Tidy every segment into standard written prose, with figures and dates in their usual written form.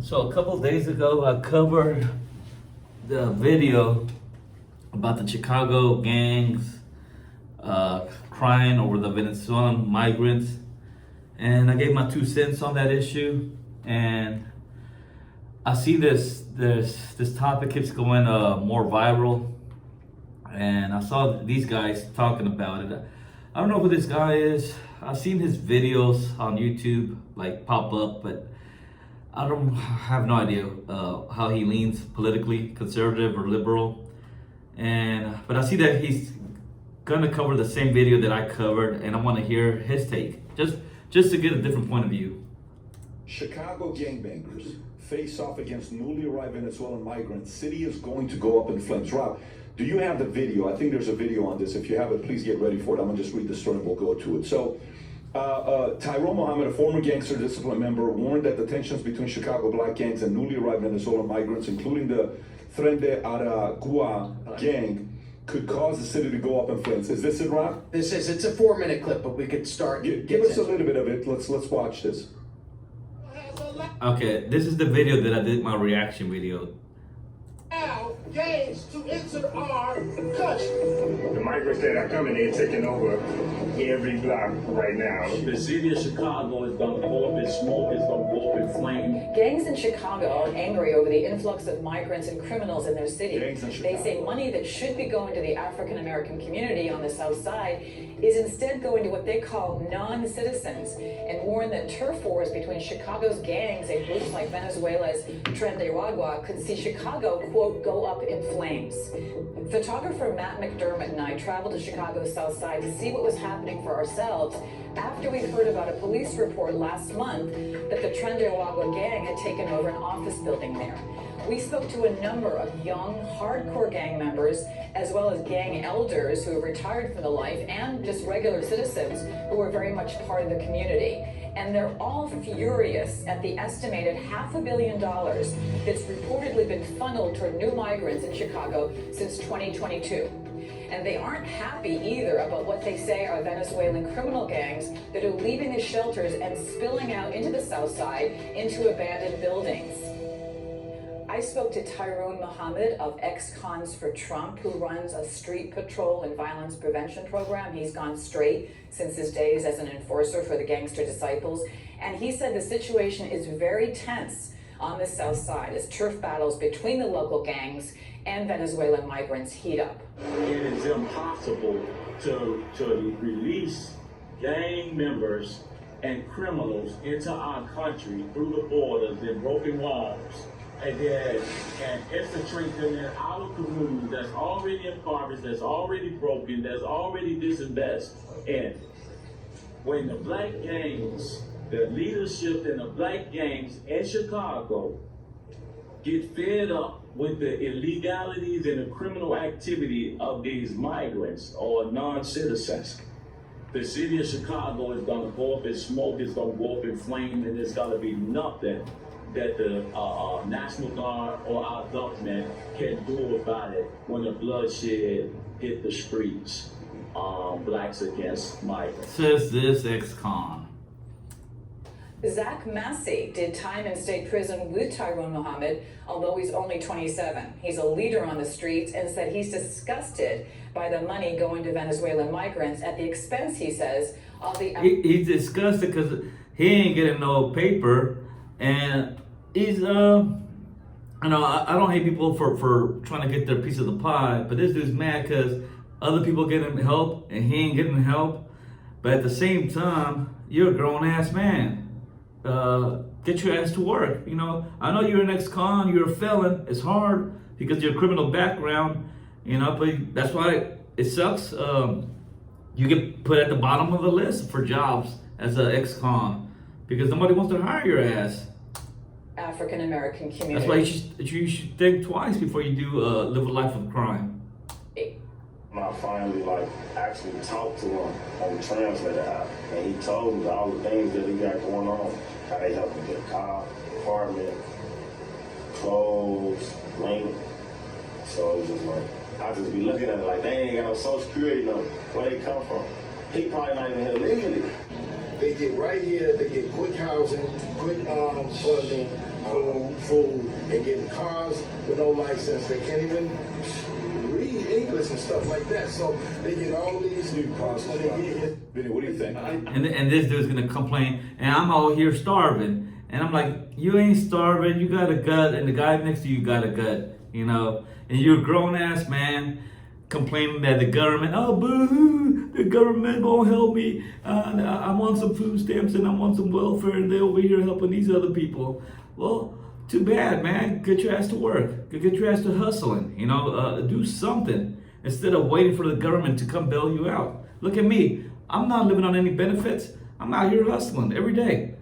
So a couple days ago, I covered the video about the Chicago gangs crying over the Venezuelan migrants, and I gave my 2 cents on that issue. And I see this topic keeps going more viral, and I saw these guys talking about it. I don't know who this guy is. I've seen his videos on YouTube like pop up, but I have no idea how he leans politically, conservative or liberal. But I see that he's gonna cover the same video that I covered, and I want to hear his take, just to get a different point of view. Chicago gangbangers face off against newly arrived Venezuelan migrants. City is going to go up in flames. Rob, do you have the video? I think there's a video on this. If you have it, please get ready for it. I'm gonna just read the story and we'll go to it. So, Tyrone Mohammed, a former gangster discipline member, warned that the tensions between Chicago black gangs and newly arrived Venezuelan migrants, including the Tren de Aragua gang, could cause the city to go up in flames. Is this it, Rob? It's a 4-minute clip, but we could start. Give us a little bit of it. Let's watch this. Okay, this is the video that I did my reaction video. Now, gangs to enter our country. The migrants that are coming in taking over every block right now. The city of Chicago is going to go up in smoke, it's going to go up in flame. Gangs in Chicago are angry over the influx of migrants and criminals in their city. They say money that should be going to the African American community on the South Side is instead going to what they call non-citizens, and warn that turf wars between Chicago's gangs and groups like Venezuela's Tren de Aragua could see Chicago, quote, go up in flames. Photographer Matt McDermott and I traveled to Chicago's South Side to see what was happening for ourselves after we heard about a police report last month that the Tren de Aragua gang had taken over an office building there. We spoke to a number of young, hardcore gang members, as well as gang elders who have retired from the life, and just regular citizens who are very much part of the community. And they're all furious at the estimated $500 million that's reportedly been funneled toward new migrants in Chicago since 2022. And they aren't happy either about what they say are Venezuelan criminal gangs that are leaving the shelters and spilling out into the South Side into abandoned buildings. I spoke to Tyrone Mohammed of Ex-Cons for Trump, who runs a street patrol and violence prevention program. He's gone straight since his days as an enforcer for the Gangster Disciples. And he said the situation is very tense on the South Side as turf battles between the local gangs and Venezuelan migrants heat up. It is impossible to release gang members and criminals into our country through the borders and broken walls. And infiltrate them in our community that's already impoverished, that's already broken, that's already disinvested. And when the black gangs, the leadership in the black gangs in Chicago get fed up with the illegalities and the criminal activity of these migrants or non-citizens, the city of Chicago is going to go up in smoke, it's going to go up in flame, and there's going to be nothing that the National Guard or our government can do about it when the bloodshed hit the streets. Blacks against migrants. Says this ex-con. Zach Massey did time in state prison with Tyrone Mohammed, although he's only 27. He's a leader on the streets and said he's disgusted by the money going to Venezuelan migrants at the expense, he says, of the... He's disgusted because he ain't getting no paper. And he's, I don't hate people for trying to get their piece of the pie, but this dude's mad because other people getting help and he ain't getting help. But at the same time, you're a grown-ass man. Get your ass to work. I know you're an ex-con, you're a felon. It's hard because of your criminal background, but that's why it sucks. You get put at the bottom of the list for jobs as an ex-con because nobody wants to hire your ass. African American community. That's why you should think twice before you do live a life of crime. I finally actually talked to him on the translator app, and he told me all the things that he got going on. How they helped him get a car, apartment, clothes, rent. So it's just I just be looking at it like they ain't got no social security number. Where they come from? He probably not even here legally. they get right here, they get quick housing, quick funding, food, they get cars with no license, they can't even read English and stuff like that. So they get all these new cars when they get here. Vinny, what do you think? And this dude's gonna complain, and I'm out here starving. And I'm like, you ain't starving, you got a gut, and the guy next to you got a gut, you know? And you're a grown ass man complaining that the government, oh boo, the government won't help me. I want some food stamps and I want some welfare, and they're over here helping these other people. Well, too bad, man. Get your ass to work. Get your ass to hustling, you know? Do something instead of waiting for the government to come bail you out. Look at me. I'm not living on any benefits. I'm out here hustling every day.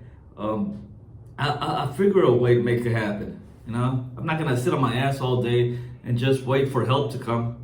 I figure a way to make it happen, you know? I'm not gonna sit on my ass all day and just wait for help to come.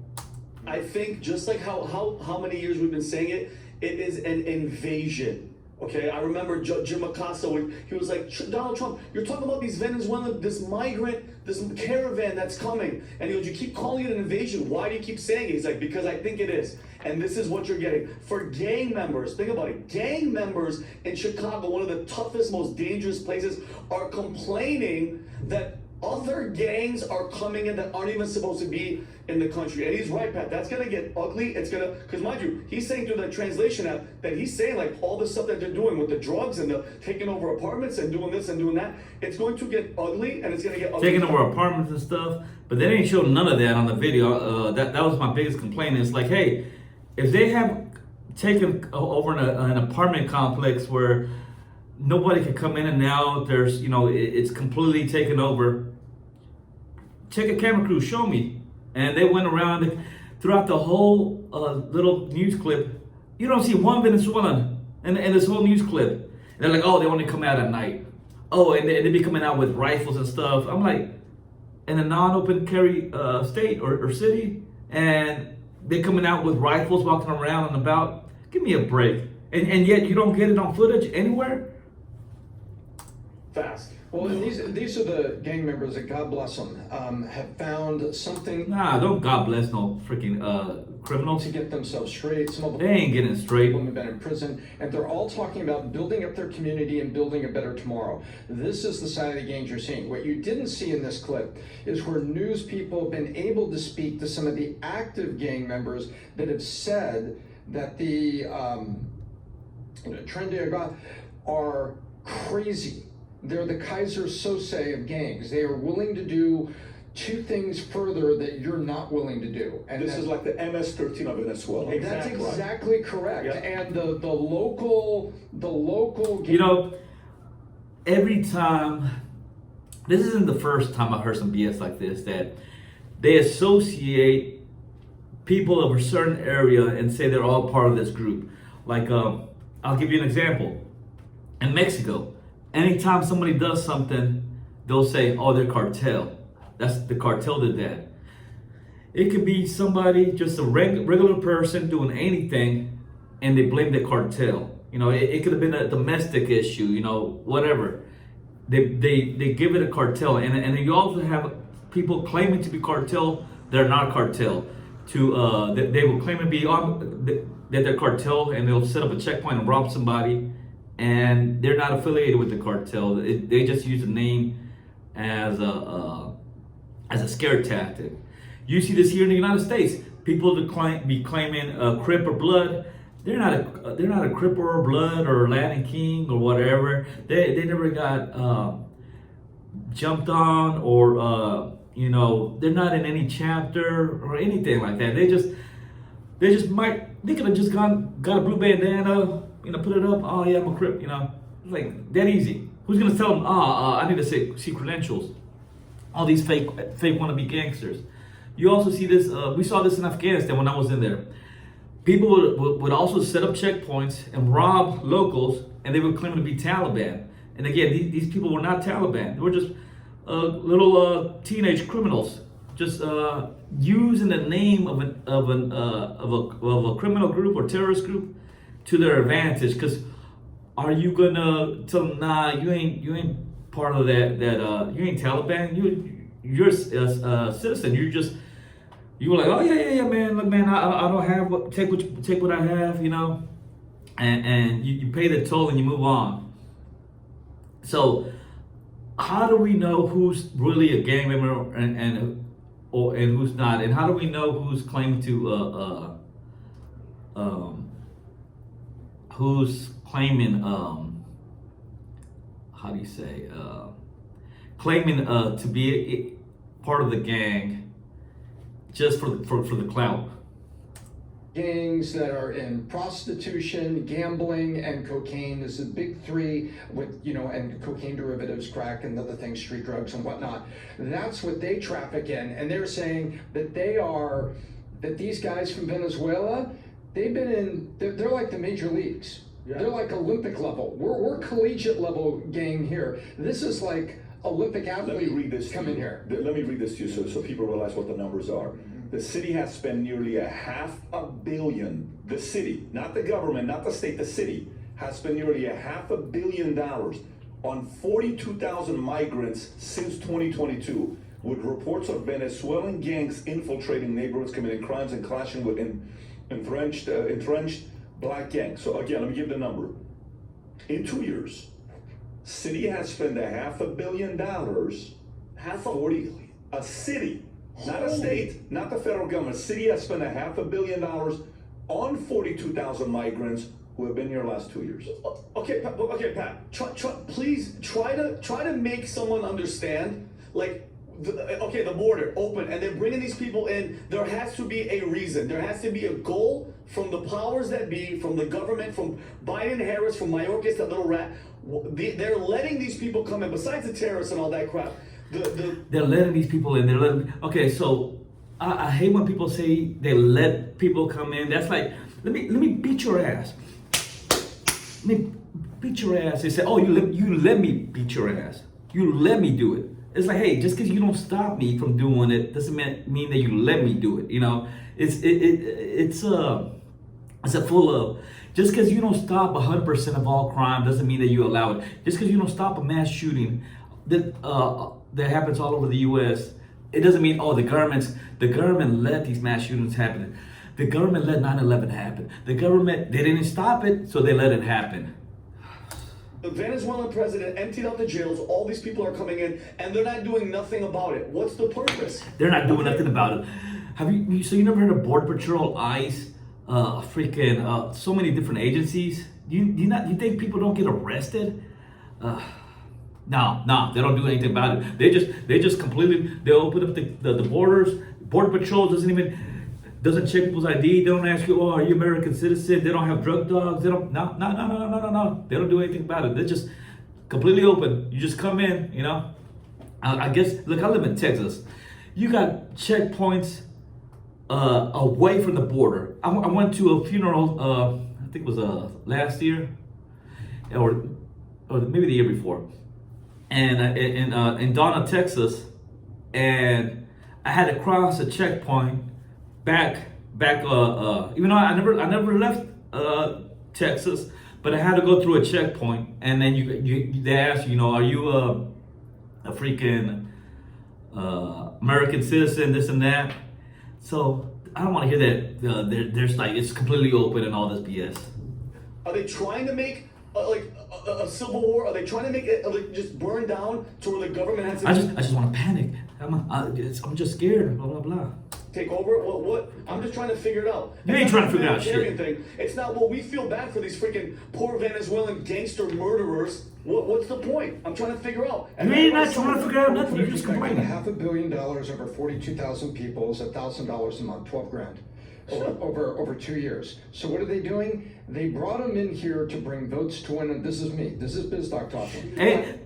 I think just like how many years we've been saying it, it is an invasion. Okay, I remember Jim Acosta when he was like, Donald Trump, you're talking about these Venezuelan, this migrant, this caravan that's coming. And he goes, you keep calling it an invasion. Why do you keep saying it? He's like, because I think it is. And this is what you're getting. For gang members, think about it. Gang members in Chicago, one of the toughest, most dangerous places, are complaining that other gangs are coming in that aren't even supposed to be in the country. And he's right, Pat. That's going to get ugly. It's going to, because mind you, he's saying through the translation app that he's saying like all the stuff that they're doing with the drugs and the taking over apartments and doing this and doing that, it's going to get ugly, and it's going to get ugly. Taking over apartments and stuff, but they didn't show none of that on the video. That was my biggest complaint. It's like, hey, if they have taken over an apartment complex where nobody can come in and out, there's, you know, it's completely taken over. Check a camera crew, show me. And they went around throughout the whole little news clip. You don't see one Venezuelan in this whole news clip. And they're like, oh, they only come out at night. Oh, and they be coming out with rifles and stuff. I'm like, in a non-open carry state or city, and they're coming out with rifles, walking around and about. Give me a break. And yet you don't get it on footage anywhere? Fast. Well, and these are the gang members that, God bless them, have found something. Nah, don't God bless no freaking criminals. To get themselves straight. Some of them, They ain't getting straight. have been in prison, and they're all talking about building up their community and building a better tomorrow. This is the side of the gangs you're seeing. What you didn't see in this clip is where news people have been able to speak to some of the active gang members that have said that the Trendy are crazy. They're the Kaiser Sose of gangs. They are willing to do two things further that you're not willing to do. And this is like the MS-13 of Venezuela. That's exactly correct. Yeah. And the local You know, every time, this isn't the first time I heard some BS like this, that they associate people of a certain area and say they're all part of this group. Like, I'll give you an example. In Mexico, anytime somebody does something, they'll say, oh, they're cartel. That's the cartel did that. It could be somebody, just a regular person doing anything, and they blame the cartel. You know, it could have been a domestic issue, you know, whatever. They give it a cartel. And you also have people claiming to be cartel, they're not cartel. They will claim to be that they're cartel, and they'll set up a checkpoint and rob somebody, and they're not affiliated with the cartel. They just use the name as a scare tactic. You see this here in the United States. People be claiming Crip or Blood. They're not a Crip or Blood or Latin King or whatever. They never got jumped on, or you know, they're not in any chapter or anything like that. They could have just got a blue bandana, you know, put it up. Oh yeah, I'm a Crip, you know, like that easy. Who's gonna tell them? I need to see credentials. All these fake wannabe gangsters. You also see this. We saw this in Afghanistan when I was in there. People would also set up checkpoints and rob locals, and they would claim to be Taliban. And again, these people were not Taliban. They were just little teenage criminals, just using the name of a criminal group or terrorist group to their advantage. Because are you gonna tell them, nah, you ain't part of that you ain't Taliban. You're a citizen. You were like, oh yeah, man. Look, man, I don't have take what I have, you know. and you pay the toll and you move on. So how do we know who's really a gang member and who's not? And how do we know who's claiming to who's claiming how do you say claiming to be part of the gang just for the clout? Gangs that are in prostitution, gambling, and cocaine is the big three with, and cocaine derivatives, crack and other things, street drugs and whatnot. That's what they traffic in. And they're saying that these guys from Venezuela, they're like the major leagues. Yeah. They're like Olympic level. We're collegiate level gang here. This is like Olympic athlete. Let me read this come in here. Let me read this to you so people realize what the numbers are. The city has spent nearly $500 million. The city, not the government, not the state, the city has spent nearly $500 million on 42,000 migrants since 2022, with reports of Venezuelan gangs infiltrating neighborhoods, committing crimes, and clashing with entrenched black gangs. So again, let me give the number. In 2 years, city has spent $500 million. A city. Not a state, not the federal government. City has spent $500 million on 42,000 migrants who have been here the last 2 years. Okay, Pat. Please try to make someone understand. Like, the border open, and they're bringing these people in. There has to be a reason. There has to be a goal from the powers that be, from the government, from Biden, Harris, from Mayorkas, that little rat. They're letting these people come in. Besides the terrorists and all that crap. They're letting these people in. Okay, so I hate when people say they let people come in. That's like, let me beat your ass. Let me beat your ass. They say, oh, you let me beat your ass. You let me do it. It's like, hey, just because you don't stop me from doing it doesn't mean that you let me do it. It's a full of. Just because you don't stop 100% of all crime doesn't mean that you allow it. Just because you don't stop a mass shooting that happens all over the U.S., it doesn't mean, oh, the government let these mass shootings happen. The government let 9/11 happen. The government, they didn't stop it, so they let it happen. The Venezuelan president emptied out the jails. All these people are coming in, and they're not doing nothing about it. What's the purpose? They're not doing nothing about it. So you never heard of Border Patrol, ICE, so many different agencies? You think people don't get arrested? No, they don't do anything about it. They just completely, they open up the borders. Border Patrol doesn't check people's ID. They don't ask you, oh, are you American citizen? They don't have drug dogs. They don't, no. They don't do anything about it. They're just completely open. You just come in, I guess, look, I live in Texas. You got checkpoints away from the border. I went to a funeral, I think it was last year, or maybe the year before. And in Donna, Texas, and I had to cross a checkpoint back. Even though I never left Texas, but I had to go through a checkpoint, and then they ask you, are you a freaking American citizen, this and that. So I don't want to hear that there's like it's completely open and all this BS. Are they trying to make a civil war? Are they trying to make it just burn down to where the government has to? I just want to panic. I'm just scared. Blah blah blah. Take over? What? I'm just trying to figure it out. You ain't trying to figure out shit. Thing. It's not. Well, we feel bad for these freaking poor Venezuelan gangster murderers. What's the point? I'm trying to figure out. And you ain't not trying to figure out nothing. You're just complaining. $500 million over 42,000 people is $1,000 a month, $12,000. Over 2 years. So what are they doing? They brought them in here to bring votes to win. And this is me. This is BizDoc talking. Hey,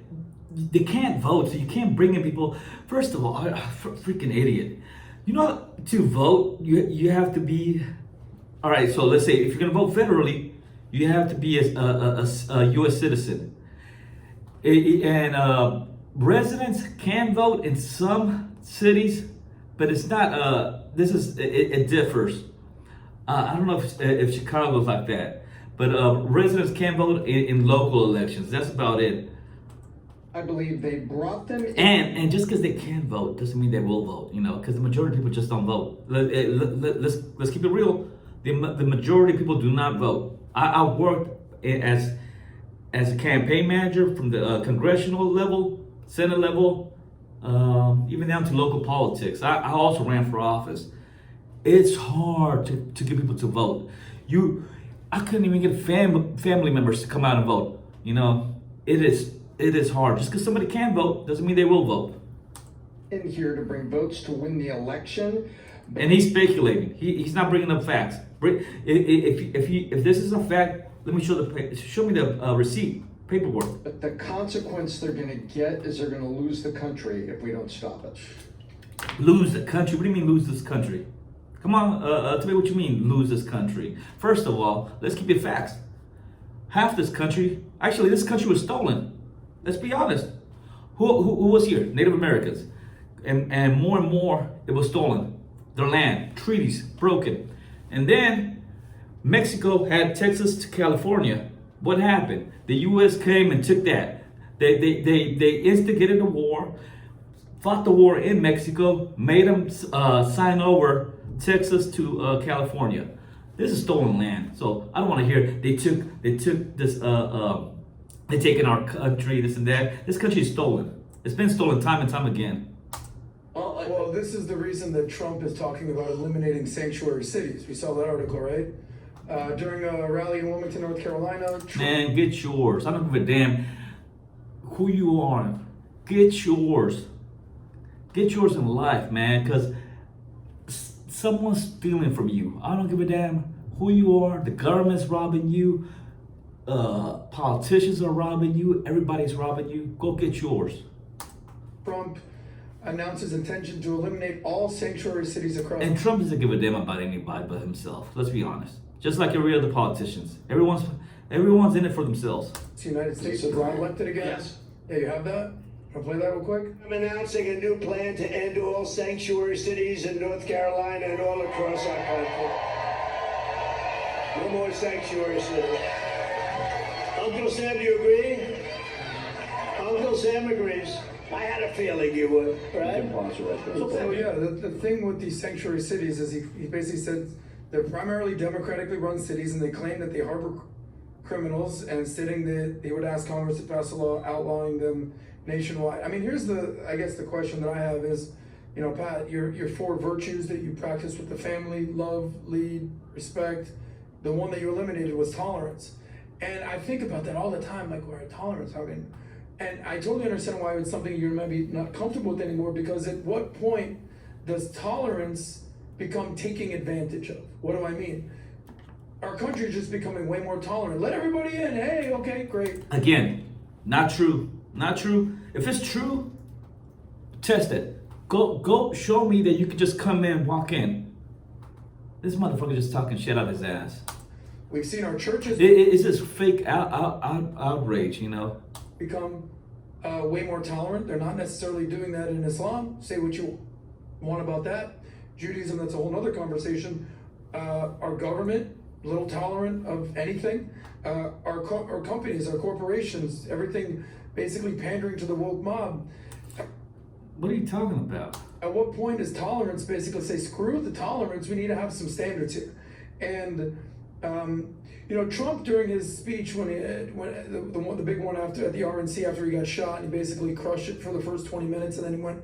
they can't vote, so you can't bring in people. First of all, freaking idiot. To vote, you have to be. All right. So let's say if you're gonna vote federally, you have to be a U.S. citizen. And residents can vote in some cities, but it's not. It differs. I don't know if Chicago's like that, but residents can vote in local elections. That's about it. I believe they brought them in. And just because they can vote doesn't mean they will vote. Because the majority of people just don't vote. Let's keep it real. The majority of people do not vote. I worked as a campaign manager from the congressional level, Senate level, even down to local politics. I also ran for office. It's hard to get people to vote. I couldn't even get family members to come out and vote. You know, it is hard. Just because somebody can vote doesn't mean they will vote. In here to bring votes to win the election. And he's speculating. He's not bringing up facts. If this is a fact, let me show me the receipt, paperwork. But the consequence they're going to get is they're going to lose the country if we don't stop it. Lose the country? What do you mean lose this country? Come on, tell me what you mean lose this country. First of all, let's keep it facts. Half this country was stolen. Let's be honest. Who was here? Native Americans. And more it was stolen. Their land, treaties broken. And then Mexico had Texas to California. What happened? The U.S. came and took that. They instigated a war, fought the war in Mexico, made them sign over Texas to California. This is stolen land. So I don't want to hear they took this they taken our country, this and that. This country is stolen. It's been stolen time and time again. Well, this is the reason that Trump is talking about eliminating sanctuary cities. We saw that article, right? During a rally in Wilmington, North Carolina. Trump... Man, get yours. I don't give a damn who you are. Get yours. Get yours in life, man, because someone's stealing from you. I don't give a damn who you are. The government's robbing you. Politicians are robbing you. Everybody's robbing you. Go get yours. Trump announces intention to eliminate all sanctuary cities across. And Trump doesn't give a damn about anybody but himself. Let's be honest. Just like every other politicians. Everyone's in it for themselves. The United States is elected again. Yes. Yeah, you have that? I'll play that real quick. I'm announcing a new plan to end all sanctuary cities in North Carolina and all across our country. No more sanctuary cities. Uncle Sam, do you agree? Uncle Sam agrees. I had a feeling you would, right? So yeah, the thing with these sanctuary cities is he basically said they're primarily democratically run cities, and they claim that they harbor criminals, and stating that they would ask Congress to pass a law outlawing them nationwide. I mean, here's the question that I have is, you know, Pat, your four virtues that you practice with the family: love, lead, respect. The one that you eliminated was tolerance. And I think about that all the time, like, where tolerance, how can... And I totally understand why it's something you're maybe not comfortable with anymore, because at what point does tolerance become taking advantage of? What do I mean? Our country is just becoming way more tolerant. Let everybody in. Hey, okay, great. Again, not true. Not true. If it's true, test it. Go show me that you can just come in, walk in. This motherfucker just talking shit out his ass. We've seen our churches... It's this fake outrage, you know? Become way more tolerant. They're not necessarily doing that in Islam. Say what you want about that. Judaism, that's a whole other conversation. Our government, little tolerant of anything. Our companies, our corporations, everything basically pandering to the woke mob. What are you talking about? At what point is tolerance basically say, screw the tolerance, we need to have some standards here? And you know, Trump during his speech when the big one at the RNC after he got shot, and he basically crushed it for the first 20 minutes, and then he went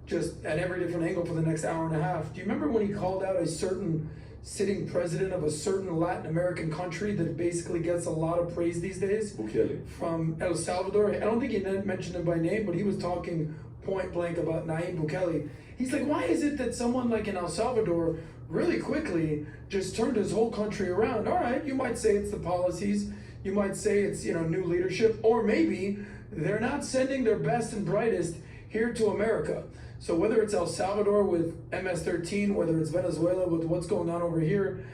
just at every different angle for the next hour and a half. Do you remember when he called out a certain sitting president of a certain Latin American country that basically gets a lot of praise these days? Bukele. From El Salvador. I don't think he mentioned him by name, but he was talking point blank about Nayib Bukele. He's like, why is it that someone like in El Salvador really quickly just turned his whole country around? All right, you might say it's the policies, you might say it's, you know, new leadership, or maybe they're not sending their best and brightest here to America. So whether it's El Salvador with MS-13, whether it's Venezuela with what's going on over here,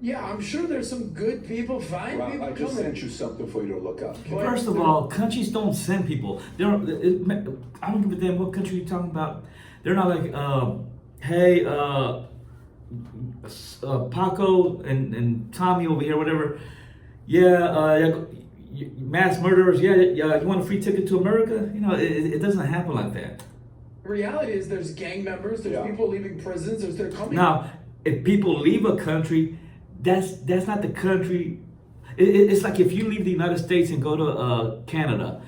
yeah, I'm sure there's some good people, fine people I just coming. sent you something for you to look up. First of all, countries don't send people. I don't give a damn what country you're talking about. They're not like, hey, Paco and Tommy over here, whatever. Yeah, mass murderers. Yeah, you want a free ticket to America? You know, it doesn't happen like that. The reality is there's gang members, there's people leaving prisons, they're coming. Now, if people leave a country, that's not the country. It's like if you leave the United States and go to Canada,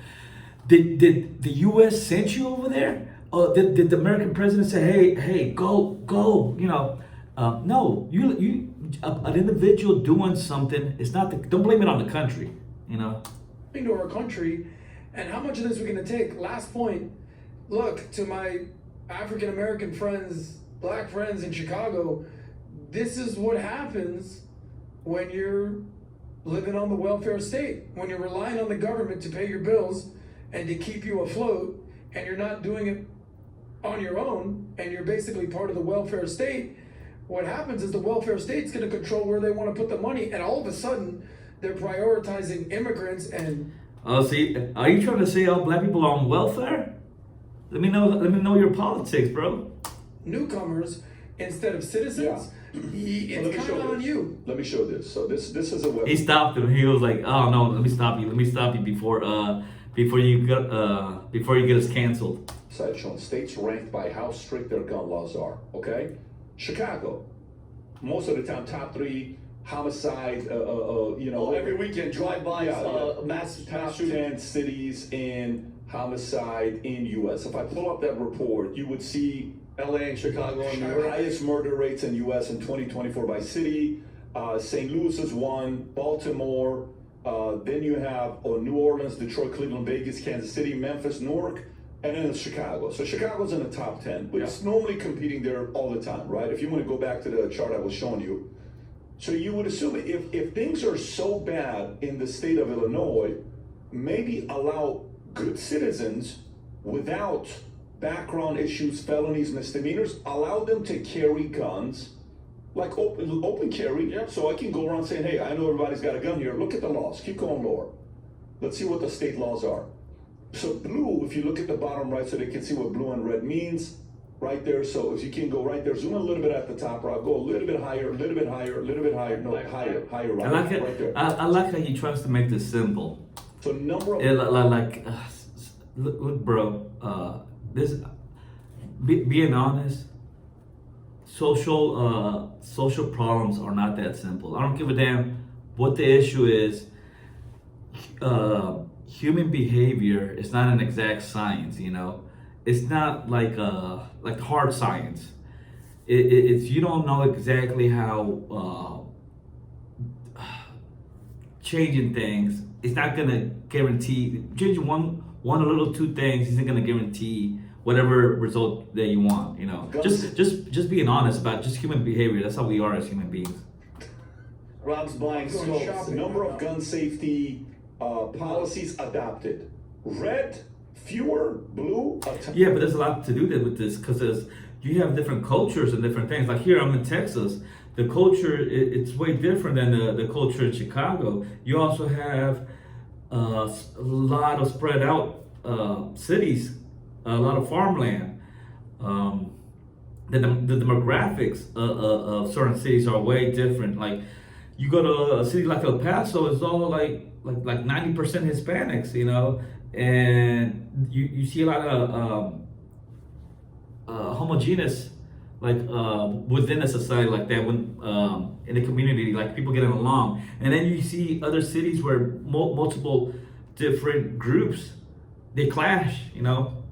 did the U.S. send you over there? Did the American president say, hey, go? You know, no. An individual doing something. It's not. Don't blame it on the country. You know. Into our country, and how much of this we're going to take. Last point. Look, to my African American friends, black friends in Chicago, this is what happens when you're living on the welfare state, when you're relying on the government to pay your bills and to keep you afloat, and you're not doing it on your own, and you're basically part of the welfare state. What happens is the welfare state's going to control where they want to put the money, and all of a sudden they're prioritizing immigrants and. Oh, see, are you trying to say all black people are on welfare? Let me know your politics, bro. Newcomers instead of citizens. Yeah. It's kind of on you. Let me show this. So this is a web. He stopped him. He was like, "Oh no, let me stop you. Let me stop you before you get us canceled." Site showing states ranked by how strict their gun laws are. Okay, Chicago, most of the time top 3 homicide. Every weekend drive-bys, mass top shooting. 10 cities in homicide in U.S. If I pull up that report, you would see LA and Chicago and New York. highest murder rates in U.S. in 2024 by city. St. Louis is 1, Baltimore. Then you have New Orleans, Detroit, Cleveland, Vegas, Kansas City, Memphis, Newark, and then it's Chicago. So Chicago's in the top 10, but it's normally competing there all the time, right? If you want to go back to the chart I was showing you. So you would assume if things are so bad in the state of Illinois, maybe allow good citizens without background issues, felonies, misdemeanors, allow them to carry guns, like open carry. Yeah. So I can go around saying, hey, I know everybody's got a gun here. Look at the laws. Keep going lower. Let's see what the state laws are. So blue, if you look at the bottom right so they can see what blue and red means, right there. So if you can go right there, zoom in a little bit at the top, or I'll go a little bit higher, a little bit higher, a little bit higher, no, higher, right, I like it. right there. I like how he tries to make this simple. So number of... Look, bro, being honest, social problems are not that simple. I don't give a damn what the issue is. Human behavior is not an exact science, you know. It's not like hard science. It's you don't know exactly how changing things. It's not gonna guarantee changing one or little 2 things isn't gonna guarantee whatever result that you want. You know, just being honest about just human behavior. That's how we are as human beings. Rob's buying scopes. Number of gun safety policies adopted. Red, fewer. Blue, yeah, but there's a lot to do with this because you have different cultures and different things. Like here, I'm in Texas. The culture it's way different than the culture in Chicago. You also have a lot of spread out cities, a lot of farmland. The demographics of certain cities are way different. Like you go to a city like El Paso, it's all like 90% Hispanics, you know, and you see a lot of homogeneous, like within a society like that, when in the community, like people getting along, and then you see other cities where multiple different groups they clash, you know,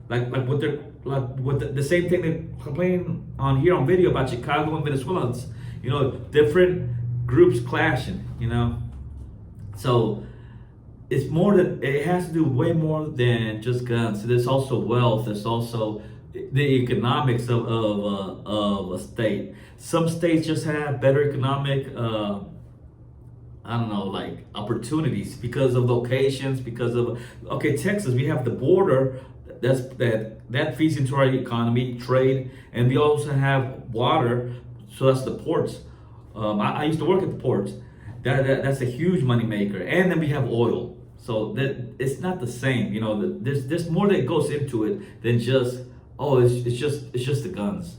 like what they're like the same thing they complain on here on video about Chicago and Venezuelans, you know, different groups clashing, you know. So it's more that it has to do way more than just guns. There's also wealth. There's also the economics of a state. Some states just have better economic, like opportunities because of locations, because of, Texas, we have the border that feeds into our economy, trade, and we also have water, so that's the ports. I used to work at the ports. That's a huge money maker, and then we have oil. So that it's not the same, you know. There's more that goes into it than just it's just the guns.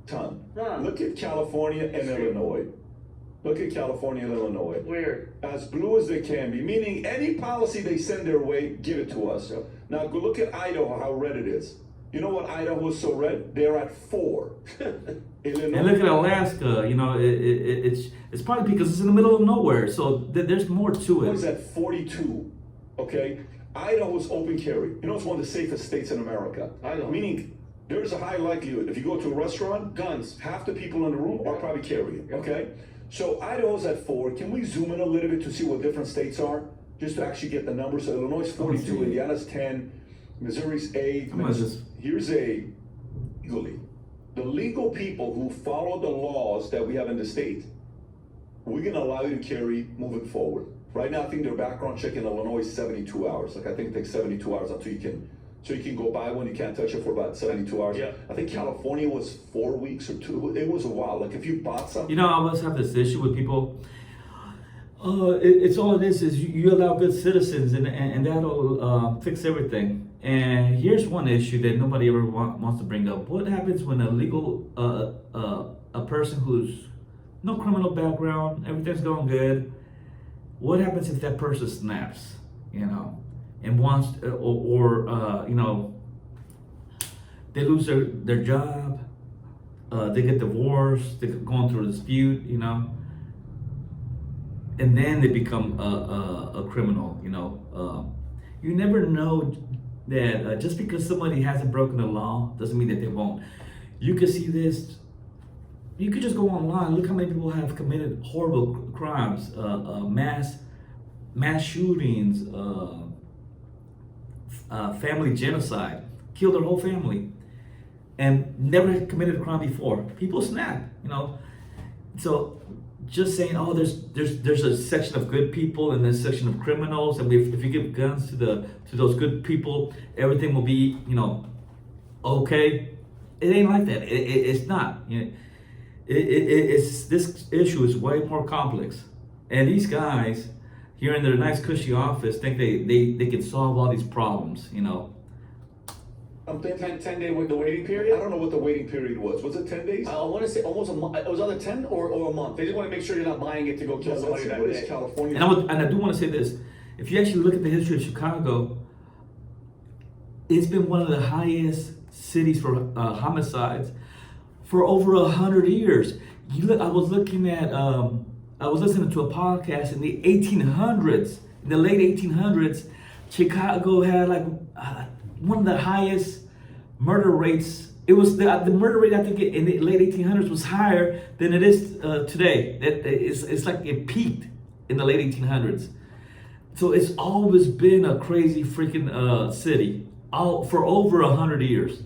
Ton. Look at California and Illinois. Look at California and Illinois. Weird. As blue as they can be, meaning any policy they send their way, give it to us. Now go look at Idaho, how red it is. You know what Idaho is so red? They're at 4. Illinois, And look at Alaska. You know, it's probably because it's in the middle of nowhere. So there's more to is it. at 42. Okay, Idaho is open carry. You know, it's one of the safest states in America. Idaho. Meaning, there's a high likelihood if you go to a restaurant, Guns. half the people in the room are probably carrying. Okay, so Idaho's at 4. Can we zoom in a little bit to see what different states are, just to actually get the numbers? So Illinois is 42, Indiana's 10, Missouri's 8. Come on, just- Here's a legally. The legal people who follow the laws that we have in the state, we're going to allow you to carry moving forward. Right now, I think their background check in Illinois is 72 hours. Like, I think it takes 72 hours until you can go buy one. You can't touch it for about 72 hours. Yeah. I think California was 4 weeks or 2. It was a while. Like, if you bought something. You know, I always have this issue with people. It's all it is you allow good citizens, and that'll fix everything. And here's one issue that nobody ever wants to bring up. What happens when a legal a person who's no criminal background, everything's going good? What happens if that person snaps, you know, and wants or you know, they lose their job, they get divorced, they're going through a dispute, you know, and then they become a criminal, you know. You never know that just because somebody hasn't broken the law doesn't mean that they won't. You could see this. You could just go online. Look how many people have committed horrible crimes, mass shootings, family genocide, killed their whole family, and never committed a crime before. People snap, you know. So just saying, oh, there's a section of good people and there's a section of criminals, and if you give guns to those good people, everything will be, you know, okay. It ain't like that. It's not. You know, it's this issue is way more complex, and these guys here in their nice cushy office think they can solve all these problems. You know. I'm thinking 10 day with the waiting I period. don't know what the waiting period was. Was it 10 days? I want to say almost a month. It was either 10 or a month. They just want to make sure you're not buying it to go kill somebody that What day. is California? And I do want to say this: if you actually look at the history of Chicago, it's been one of the highest cities for homicides for over 100 years. I was looking at, I was listening to a podcast in the 1800s, in the late 1800s, Chicago had like one of the highest murder rates. It was the murder rate, I think, in the late 1800s was higher than it is today. It's like it peaked in the late 1800s. So it's always been a crazy freaking city, for over 100 years.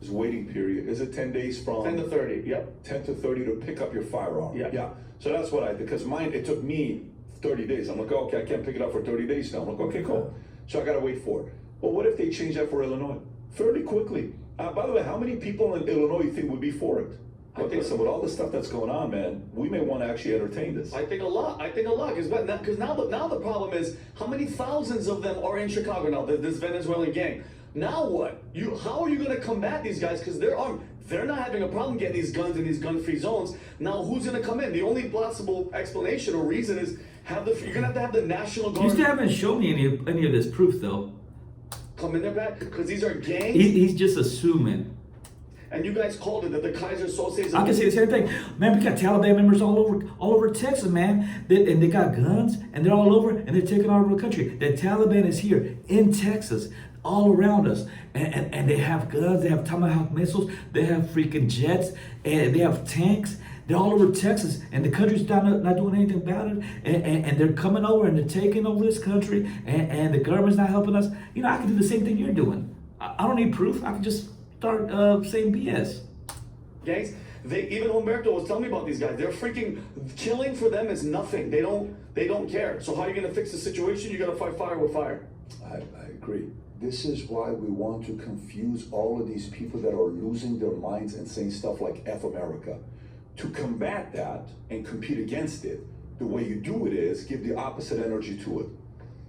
Is waiting period. Is it 10 days from 10 to 30. Yep. 10 to 30 to pick up your firearm? Yeah. Yeah. So that's what because mine, it took me 30 days. I'm like, oh, okay, I can't pick it up for 30 days now. I'm like, okay, cool. So I got to wait for it. But what if they change that for Illinois? Fairly quickly. By the way, how many people in Illinois you think would be for it? I think so. With all the stuff that's going on, man, we may want to actually entertain this. I think a lot. Because now the problem is how many thousands of them are in Chicago now. This Venezuelan gang. Now what? How are you going to combat these guys? Because they're armed. They're not having a problem getting these guns in these gun-free zones. Now who's going to come in? The only plausible explanation or reason is you're going to have the National Guard. You still haven't shown me any of this proof though. Come in there back because these are gangs. He's just assuming. And you guys called it that the Kaiser Sose. I can say the same thing. Man, we got Taliban members all over Texas, man. And they got guns, and they're all over, and they're taking all over the country. The Taliban is here in Texas, all around us. And they have guns, they have Tomahawk missiles, they have freaking jets, and they have tanks. They're all over Texas, and the country's not doing anything about it. And they're coming over, and they're taking over this country, and the government's not helping us. You know, I can do the same thing you're doing. I don't need proof. I can just start saying BS. Gangs, even Humberto was telling me about these guys. They're freaking killing for them is nothing. They don't care. So how are you gonna fix the situation? You gotta fight fire with fire. I agree. This is why we want to confuse all of these people that are losing their minds and saying stuff like F America. To combat that and compete against it, the way you do it is give the opposite energy to it.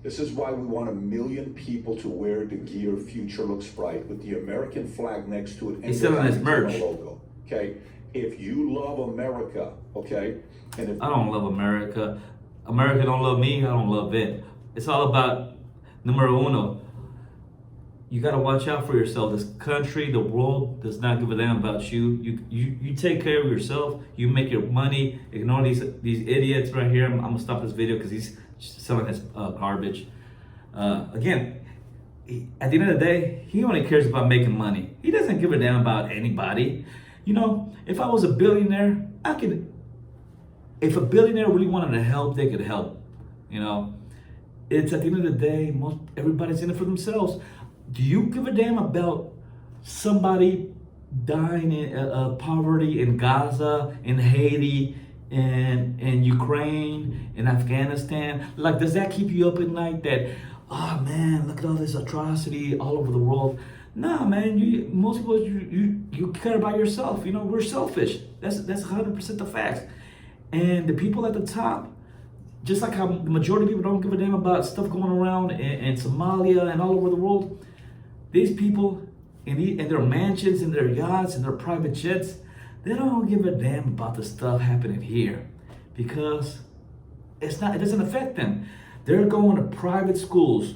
This is why we want 1 million people to wear the gear Future Looks Bright with the American flag next to it and He's selling his merch. logo. Okay? If you love America, okay? And if I don't love America. America don't love me. I don't love it. It's all about numero uno. you got to watch out for yourself. This country, the world does not give a damn about you. You take care of yourself. You make your money. Ignore these idiots right here. I'm gonna stop this video because he's selling his garbage. Again, at the end of the day, he only cares about making money. He doesn't give a damn about anybody. You know, if I was a billionaire, I could. If a billionaire really wanted to help, they could help. You know, it's at the end of the day, everybody's in it for themselves. Do you give a damn about somebody dying in poverty in Gaza, in Haiti, in Ukraine, in Afghanistan? Like, does that keep you up at night that, oh man, look at all this atrocity all over the world? Nah, man, most people, you care about yourself. You know, we're selfish. That's 100% the facts. And the people at the top, just like how the majority of people don't give a damn about stuff going around in Somalia and all over the world, these people in their mansions, in their yachts, in their private jets, they don't give a damn about the stuff happening here because it doesn't affect them. They're going to private schools,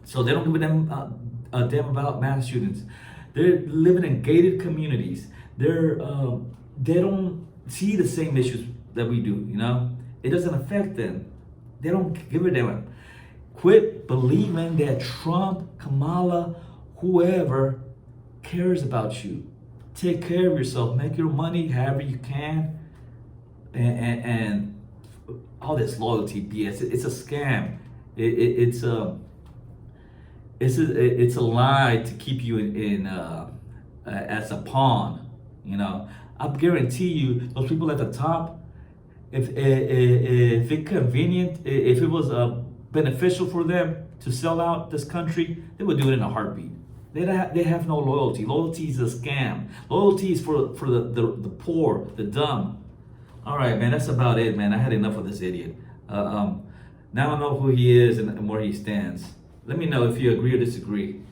so they don't give a damn about mass shootings. They're living in gated communities. They don't see the same issues that we do, you know? It doesn't affect them. They don't give a damn. Quit believing that Trump, Kamala, whoever cares about you. Take care of yourself. Make your money however you can. And all this loyalty BS, it's a scam. It's a lie to keep you in as a pawn. You know, I guarantee you, those people at the top, if it's convenient, if it was beneficial for them to sell out this country, they would do it in a heartbeat. They have no loyalty. Loyalty is a scam. Loyalty is for the poor, the dumb. All right, man, that's about it, man. I had enough of this idiot. Now I know who he is and where he stands. Let me know if you agree or disagree.